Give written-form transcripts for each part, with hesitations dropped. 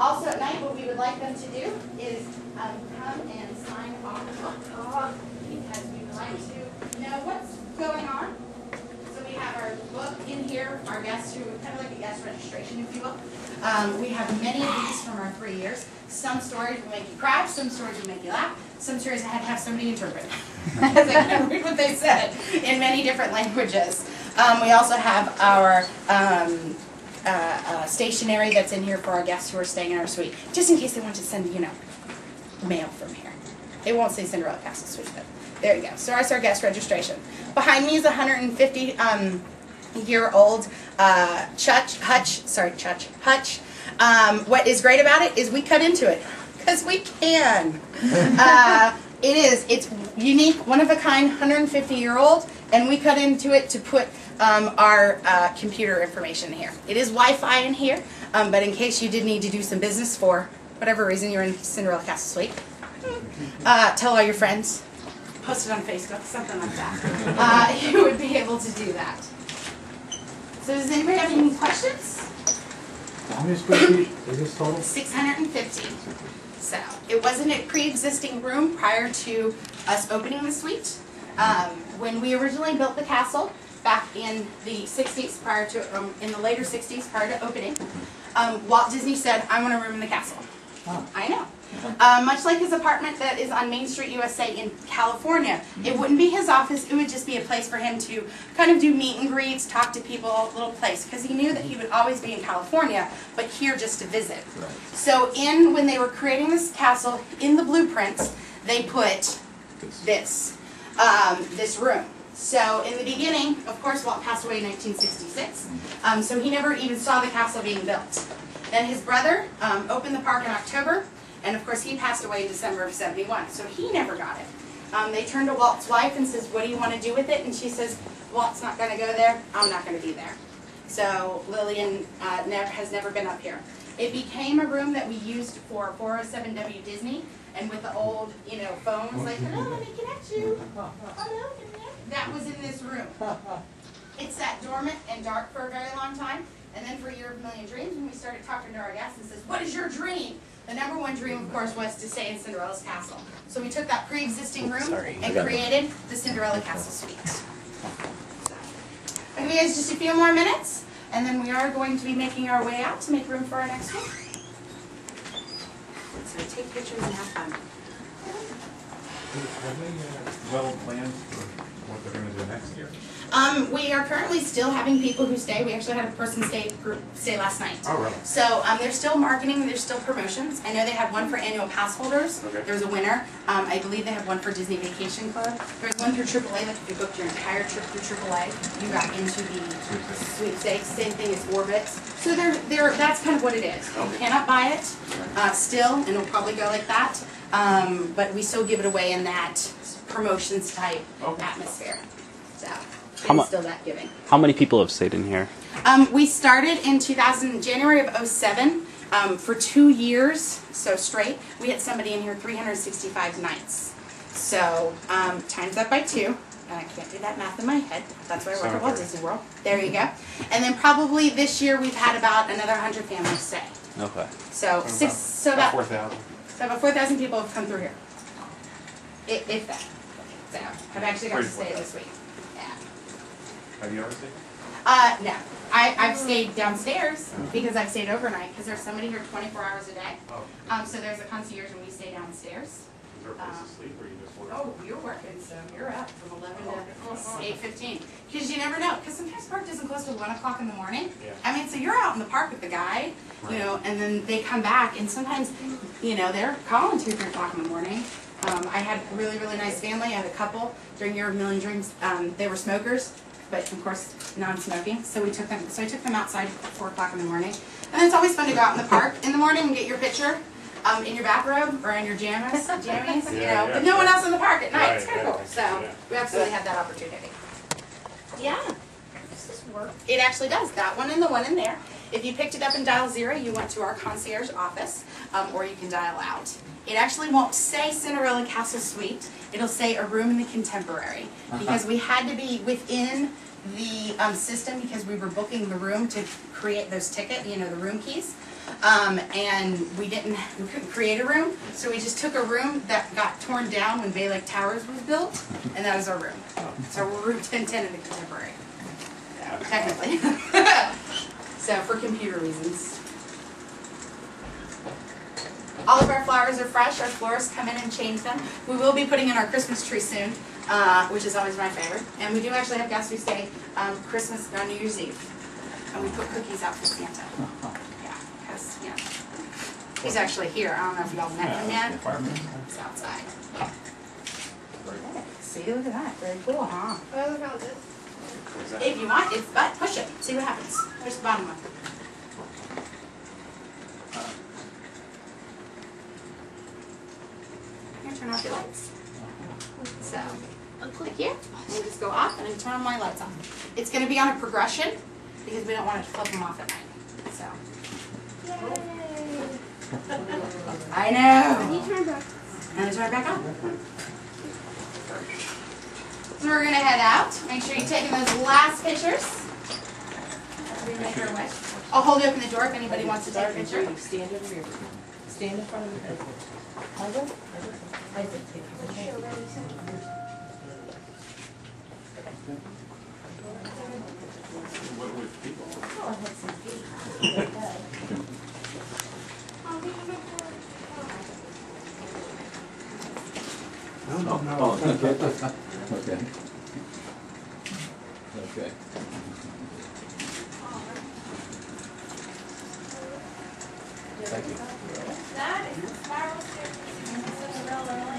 Also at night, what we would like them to do is come and sign off because we would like to know what's going on. So we have our book in here, our guests who kind of like a guest registration, if you will. We have many of these from our 3 years. Some stories will make you cry, some stories will make you laugh, some stories I had to have somebody interpret. Because I couldn't read what they said in many different languages. We also have our stationery that's in here for our guests who are staying in our suite, just in case they want to send, mail from here. It won't say Cinderella Castle Suite, but there you go. So that's our guest registration. Behind me is 150-year-old hutch. What is great about it is we cut into it, because we can. It's unique, one of a kind, 150-year-old, and we cut into it to put our computer information here. It is Wi-Fi in here, but in case you did need to do some business for whatever reason you're in Cinderella Castle Suite, tell all your friends, post it on Facebook, something like that. You would be able to do that. So does anybody have any questions? How many square feet is this total? 650. So it wasn't a pre-existing room prior to us opening the suite. When we originally built the castle back in the 60s, in the later 60s, prior to opening, Walt Disney said, "I want a room in the castle." Oh. I know. Much like his apartment that is on Main Street, USA in California, it wouldn't be his office, it would just be a place for him to kind of do meet and greets, talk to people, a little place, because he knew that he would always be in California, but here just to visit. Right. So when they were creating this castle, in the blueprints, they put this room. So in the beginning, of course, Walt passed away in 1966, so he never even saw the castle being built. Then his brother opened the park in October, and of course he passed away in December of '71, so he never got it. They turned to Walt's wife and says, "What do you want to do with it?" And she says, "Walt's not going to go there, I'm not going to be there." So Lillian has never been up here. It became a room that we used for 407W Disney, and with the old, phones, like, "Hello, let me connect you. Hello, that was in this room. It sat dormant and dark for a very long time. And then for Year of a Million Dreams, when we started talking to our guests and says, "What is your dream?" The number one dream, of course, was to stay in Cinderella's castle. So we took that pre-existing room and created the Cinderella Castle Suite. So, I'll give you guys just a few more minutes, and then we are going to be making our way out to make room for our next one. So take pictures and have fun. Have they well planned for what they're going to do next year? We are currently still having people who stay. We actually had a person stay last night. Oh, really? So they're still marketing, there's still promotions. I know they had one for annual pass holders. Okay. There was a winner. I believe they have one for Disney Vacation Club. There's one through AAA, like if you booked your entire trip through AAA, you got into the sweepstakes. Same thing as Orbit. So that's kind of what it is. You cannot buy it still, and it'll probably go like that. But we still give it away in that promotions type atmosphere. So. It's still that giving. How many people have stayed in here? We started in January of '07. For 2 years, so straight, we had somebody in here 365 nights. So times that by 2. And I can't do that math in my head. That's why I work at Walt Disney World. There you go. And then probably this year we've had about another 100 families stay. Okay. So about 4,000. So about 4,000 people have come through here. If that. So I've actually got to stay this week. Have you ever stayed? No. I've stayed downstairs because I've stayed overnight because there's somebody here 24 hours a day. Oh. So there's a concierge and we stay downstairs. Is there a place to sleep or you just work? Oh, you're working, so you're up from 11 to 8:15. Because you never know. Because sometimes park doesn't close till 1 o'clock in the morning. Yeah. I mean, so you're out in the park with the guide, and then they come back and sometimes, they're calling 2, 3 o'clock in the morning. I had a really, really nice family. I had a couple during Year of a Million Dreams. They were smokers, but of course non-smoking. So I took them outside at 4 o'clock in the morning. And it's always fun to go out in the park in the morning and get your picture in your bathrobe or in your jammies, but no one else in the park at night. Right, it's kind of cool. So we absolutely had that opportunity. Yeah. Does this work? It actually does. That one and the one in there. If you picked it up and dial 0, you went to our concierge office, or you can dial out. It actually won't say Cinderella Castle Suite. It'll say a room in the Contemporary, because we had to be within the system because we were booking the room to create those tickets, the room keys. and we couldn't create a room, so we just took a room that got torn down when Bay Lake Towers was built, and that was our room. So we're room 1010 in the contemporary, technically. So for computer reasons. All of our flowers are fresh. Our florists come in and change them. We will be putting in our Christmas tree soon, which is always my favorite. And we do actually have guests who stay Christmas on New Year's Eve. And we put cookies out for Santa. Yeah, because, yeah. He's actually here. I don't know if y'all met him yet. He's outside. See, look at that. Very cool, huh? If you want, push it. See what happens. Push the bottom one. Here, turn off your lights. So, I'll click here. And just go off and then turn on my lights on. It's going to be on a progression because we don't want it to flip them off at night. So. I know. And you turn back. And then turn it back on. So we're going to head out. Make sure you're taking those last pictures. We make our way. I'll hold open the door if anybody wants to take a picture. Stand over here. Stand in front of the bed. No. Okay. Okay. Thank you.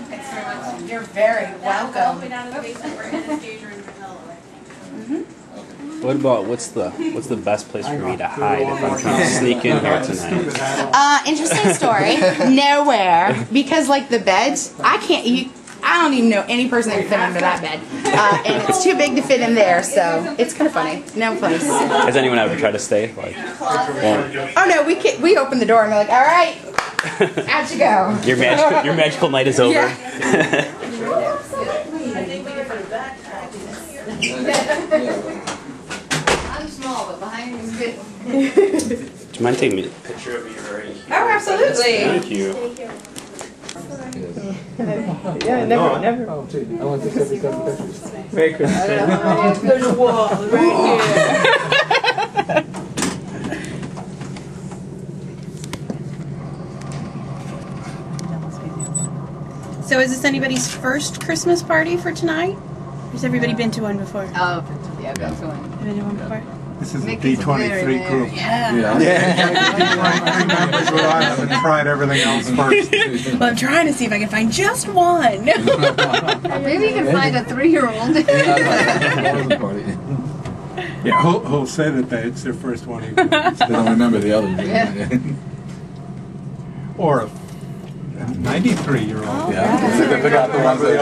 Thanks very much. You're very welcome. What about what's the best place for me to hide if I'm trying to sneak in here tonight? Interesting story. Nowhere, because like the beds, I don't even know any person that can fit under that bed, and it's too big to fit in there. So it's kind of funny. No place. Has anyone ever tried to stay? Like, Oh no, we open the door and we're like, all right, out you go. your magical night is over. Yeah. I'm small, but behind me is good. Do you mind taking me a picture of you right here? Oh, absolutely. Thank you. Yeah, never. Oh, gee, I want to take 77 pictures. Merry Christmas. There's a wall right here. So is this anybody's first Christmas party for tonight? Or has everybody been to one before? Oh, yeah, that's one. Been to one before? This is a Mickey's D23 very group. Yeah. D23 members who I haven't tried everything else first. Well, I'm trying to see if I can find just one. Maybe you can find a 3-year-old. Yeah, who'll say that it's their first one even. They don't remember the others. Yeah. Or a 93-year-old. Yeah. They forgot the ones that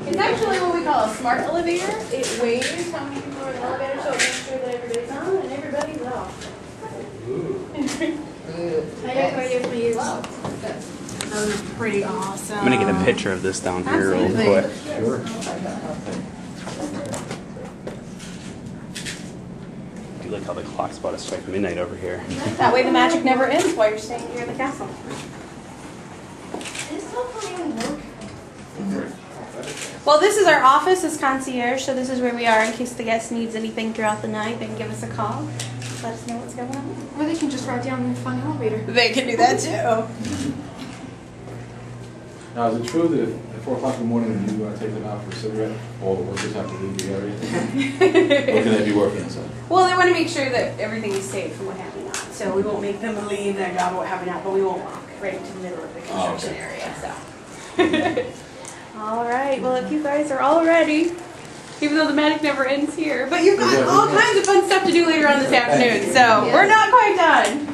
It's actually what we call a smart elevator. It weighs how many people are in the elevator, so it makes sure that everybody's on and everybody's off. I have no idea for you. Those are pretty awesome. I'm gonna get a picture of this down here real quick. Sure. I do like how the clock's about to strike midnight over here. That way the magic never ends while you're staying here in the castle. Well, this is our office as concierge, so this is where we are in case the guest needs anything throughout the night. They can give us a call. Let us know what's going on. Or they can just ride down the fun elevator. They can do that too. Now, is it true that at 4 o'clock in the morning when you take them out for a cigarette, all the workers have to leave the area? Or can they be working inside? Well, they want to make sure that everything is safe from what happened on. So we won't make them leave their job or what happened out, but we won't walk right into the middle of the construction area. So. All right. Well, if you guys are all ready, even though the magic never ends here, but you've got all kinds of fun stuff to do later on this afternoon. So we're not quite done.